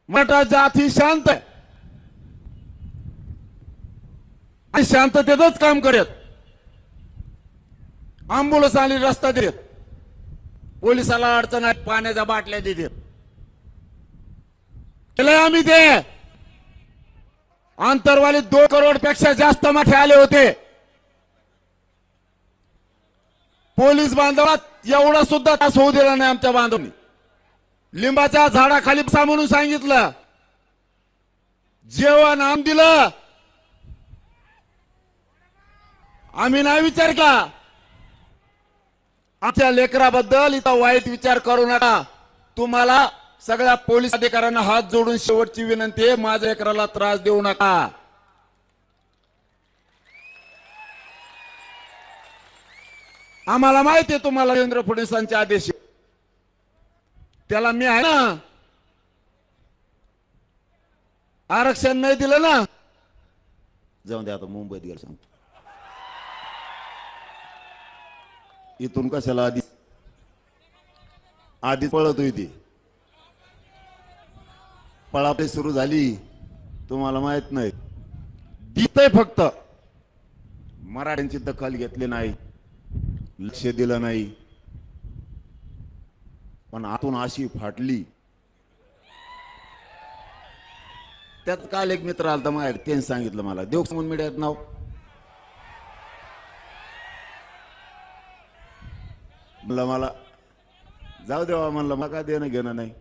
मराठा जाती शांत आहे आणि शांततेतच काम करत. अँब्युलन्स आली रस्ता देत, पोलिसाला अडचण आहे पाण्याच्या बाटल्या देत. केलंय आम्ही ते. आंतरवाली 2 करोड पेक्षा जास्त माठे आले होते. पोलीस बांधवात एवढा सुद्धा तास होऊ दिला नाही आमच्या बांधवांनी. लिंबाच्या झाडाखाली बसा म्हणून सांगितलं, जेवण आम दिलं. आम्ही नाही विचार केला. आमच्या लेकराबद्दल इथं वाईट विचार करू नका. तुम्हाला सगळ्या पोलीस अधिकाऱ्यांना हात जोडून शेवटची विनंती आहे, माझ्या लेकराला त्रास देऊ नका. आम्हाला माहिती आहे तुम्हाला देवेंद्र फडणवीसांचे आदेश. त्याला मी आहे ना, आरक्षण नाही दिलं ना. जाऊन दे, आता मुंबईत गेलं सांगतो. इथून कशाला आधी पळत होती. पळापळी सुरू झाली, तुम्हाला माहित नाही. दिसतंय फक्त. मराठ्यांची दखल घेतली नाही, लक्ष दिलं नाही. पण आतून अशी फाटली. त्यात काल एक मित्र आलता माझ्याकडे, त्यांनी सांगितलं मला, देव म्हणून मीडियात नाव. म्हणलं मला जाऊ देवा, म्हणलं मला काय देणं घेणं नाही.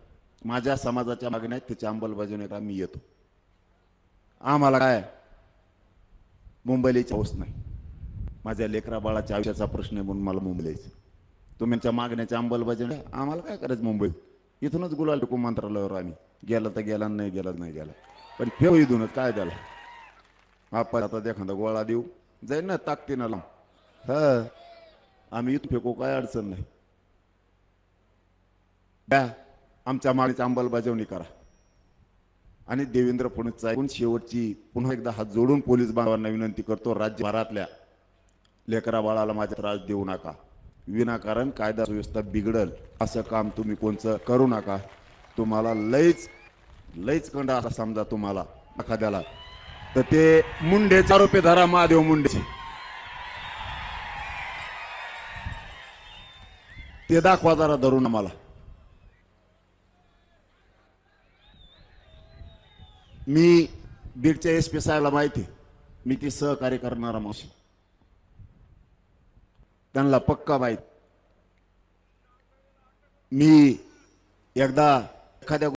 माझ्या समाजाच्या मागण्या आहेत, त्याची अंमलबजावणी करा, मी येतो. आम्हाला काय मुंबईला पाऊस नाही. माझ्या लेकरा बाळाच्या आयुष्याचा प्रश्न आहे म्हणून मला मुंबईला यायचं. तुमच्या मागण्याच्या अंमलबजावणी आम्हाला काय करायचं मुंबईत. इथूनच गुलाल टिकू मंत्रालयावर आम्ही. गेला तर गेला, नाही गेला नाही गेला. पण फेव इथूनच काय त्याला. आपण आता एखादा गोळा देऊ जाईल ना ताकदीनं लांब. हा, आम्ही इथं फेकू, काय अडचण नाही. द्या, आमच्या मागणीची अंमलबजावणी करा. आणि देवेंद्र फडणवीसचा ऐकून शेवटची पुन्हा एकदा हात जोडून पोलीस बांधवांना विनंती करतो, राज्यभरातल्या लेकरा बाळाला माझा त्रास देऊ नका. विनाकारण कायदा सुव्यवस्था बिघडल असं काम तुम्ही कोणचं करू नका. तुम्हाला लईच कंड असा समजा तुम्हाला एखाद्याला, तर ते मुंडेचे आरोपी धरा, महादेव मुंडेचे. ते दाखवा जरा धरून आम्हाला. मी बीडच्या SP साहेबला माहिती, मी ती सहकार्य करणारा मावशी, त्यांना पक्का माहिती. मी एकदा एखाद्या